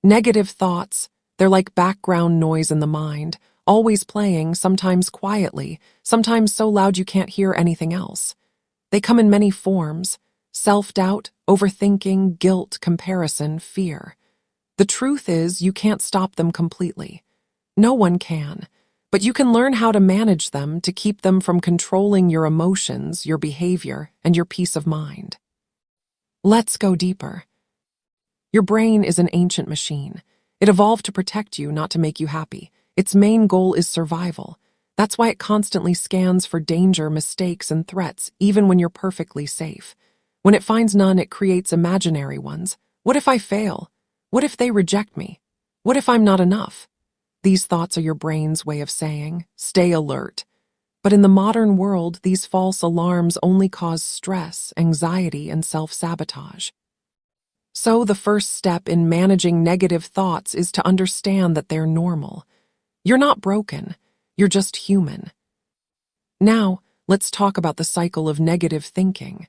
Negative thoughts, they're like background noise in the mind, always playing, sometimes quietly, sometimes so loud you can't hear anything else. They come in many forms: self-doubt, overthinking, guilt, comparison, fear. The truth is, you can't stop them completely. No one can. But you can learn how to manage them to keep them from controlling your emotions, your behavior, and your peace of mind. Let's go deeper. Your brain is an ancient machine. It evolved to protect you, not to make you happy. Its main goal is survival. That's why it constantly scans for danger, mistakes, and threats, even when you're perfectly safe. When it finds none, it creates imaginary ones. What if I fail? What if they reject me? What if I'm not enough? These thoughts are your brain's way of saying, stay alert. But in the modern world, these false alarms only cause stress, anxiety, and self-sabotage. So the first step in managing negative thoughts is to understand that they're normal. You're not broken, you're just human. Now, let's talk about the cycle of negative thinking.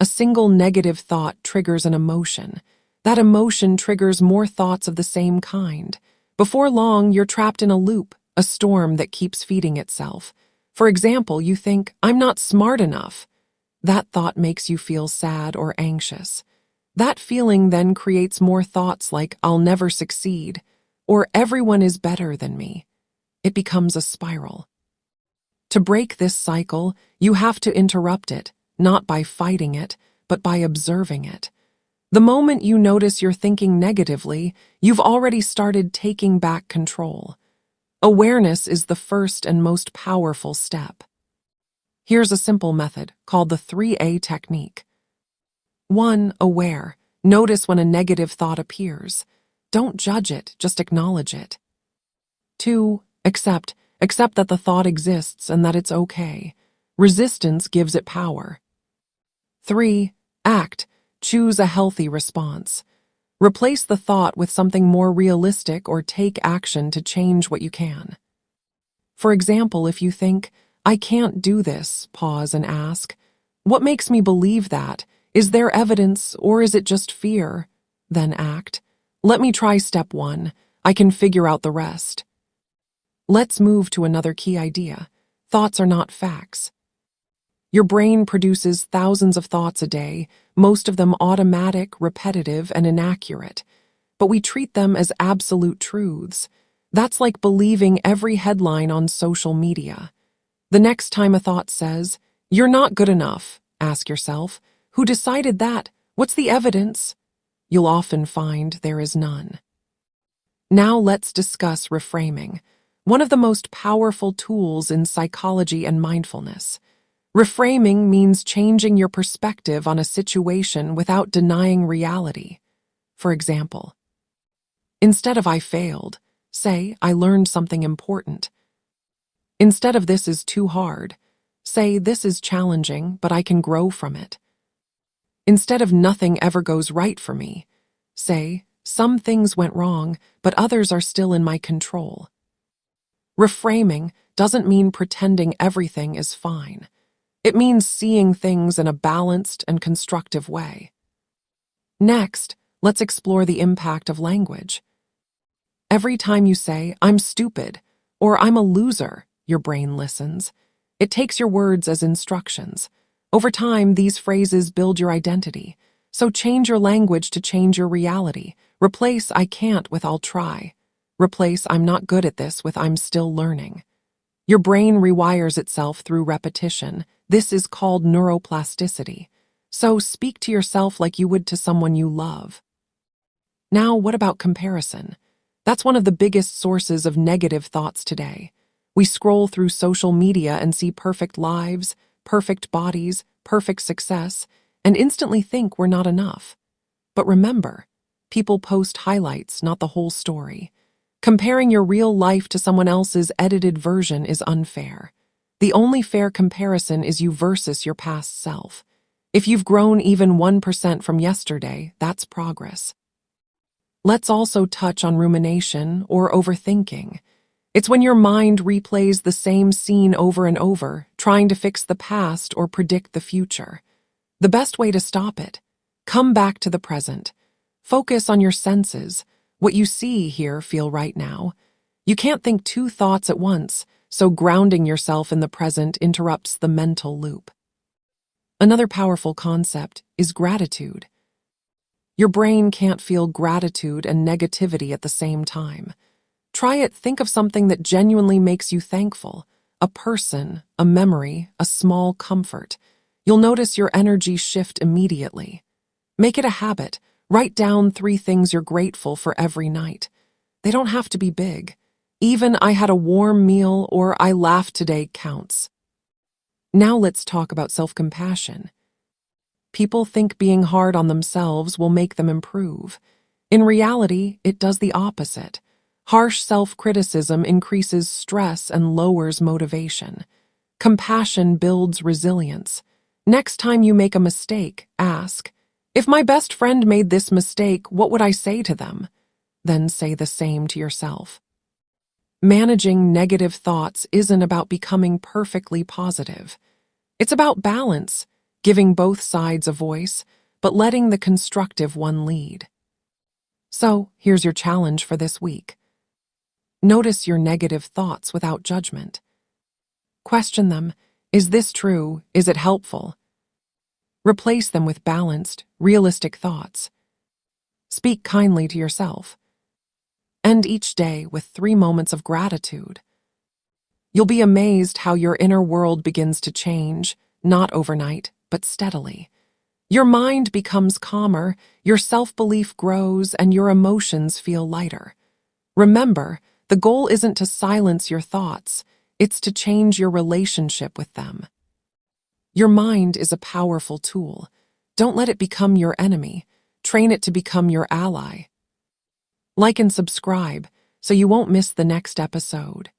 A single negative thought triggers an emotion. That emotion triggers more thoughts of the same kind. Before long, you're trapped in a loop, a storm that keeps feeding itself. For example, you think, I'm not smart enough. That thought makes you feel sad or anxious. That feeling then creates more thoughts like, I'll never succeed, or everyone is better than me. It becomes a spiral. To break this cycle, you have to interrupt it, not by fighting it, but by observing it. The moment you notice you're thinking negatively, you've already started taking back control. Awareness is the first and most powerful step. Here's a simple method called the 3A technique. 1. Aware. Notice when a negative thought appears. Don't judge it, just acknowledge it. 2. Accept. Accept that the thought exists and that it's okay. Resistance gives it power. 3. Act. Choose a healthy response. Replace the thought with something more realistic or take action to change what you can. For example, if you think, I can't do this, pause and ask, what makes me believe that? Is there evidence or is it just fear? Then act. Let me try step 1. I can figure out the rest. Let's move to another key idea. Thoughts are not facts. Your brain produces thousands of thoughts a day, most of them automatic, repetitive, and inaccurate. But we treat them as absolute truths. That's like believing every headline on social media. The next time a thought says, you're not good enough, ask yourself, who decided that? What's the evidence? You'll often find there is none. Now let's discuss reframing, one of the most powerful tools in psychology and mindfulness. Reframing means changing your perspective on a situation without denying reality. For example, instead of I failed, say I learned something important. Instead of this is too hard, say this is challenging, but I can grow from it. Instead of nothing ever goes right for me, say some things went wrong, but others are still in my control. Reframing doesn't mean pretending everything is fine. It means seeing things in a balanced and constructive way. Next, let's explore the impact of language. Every time you say, I'm stupid, or I'm a loser, your brain listens. It takes your words as instructions. Over time, these phrases build your identity. So change your language to change your reality. Replace I can't with I'll try. Replace I'm not good at this with I'm still learning. Your brain rewires itself through repetition. This is called neuroplasticity. So speak to yourself like you would to someone you love. Now, what about comparison? That's one of the biggest sources of negative thoughts today. We scroll through social media and see perfect lives, perfect bodies, perfect success, and instantly think we're not enough. But remember, people post highlights, not the whole story. Comparing your real life to someone else's edited version is unfair. The only fair comparison is you versus your past self. If you've grown even 1% from yesterday, that's progress. Let's also touch on rumination or overthinking. It's when your mind replays the same scene over and over, trying to fix the past or predict the future. The best way to stop it: come back to the present. Focus on your senses. what you see, hear, feel right now. You can't think two thoughts at once, so grounding yourself in the present interrupts the mental loop. Another powerful concept is gratitude. Your brain can't feel gratitude and negativity at the same time. Try it. Think of something that genuinely makes you thankful. A person, a memory, a small comfort. You'll notice your energy shift immediately. Make it a habit. Write down 3 things you're grateful for every night. They don't have to be big. Even "I had a warm meal" or "I laughed today" counts. Now let's talk about self-compassion. People think being hard on themselves will make them improve. In reality, it does the opposite. Harsh self-criticism increases stress and lowers motivation. Compassion builds resilience. Next time you make a mistake, ask, "If my best friend made this mistake, what would I say to them?" Then say the same to yourself. Managing negative thoughts isn't about becoming perfectly positive. It's about balance, giving both sides a voice, but letting the constructive one lead. So, here's your challenge for this week. Notice your negative thoughts without judgment. Question them. Is this true? Is it helpful? Replace them with balanced, realistic thoughts. Speak kindly to yourself. End each day with 3 moments of gratitude. You'll be amazed how your inner world begins to change, not overnight, but steadily. Your mind becomes calmer, your self-belief grows, and your emotions feel lighter. Remember, the goal isn't to silence your thoughts, it's to change your relationship with them. Your mind is a powerful tool. Don't let it become your enemy. Train it to become your ally. Like and subscribe so you won't miss the next episode.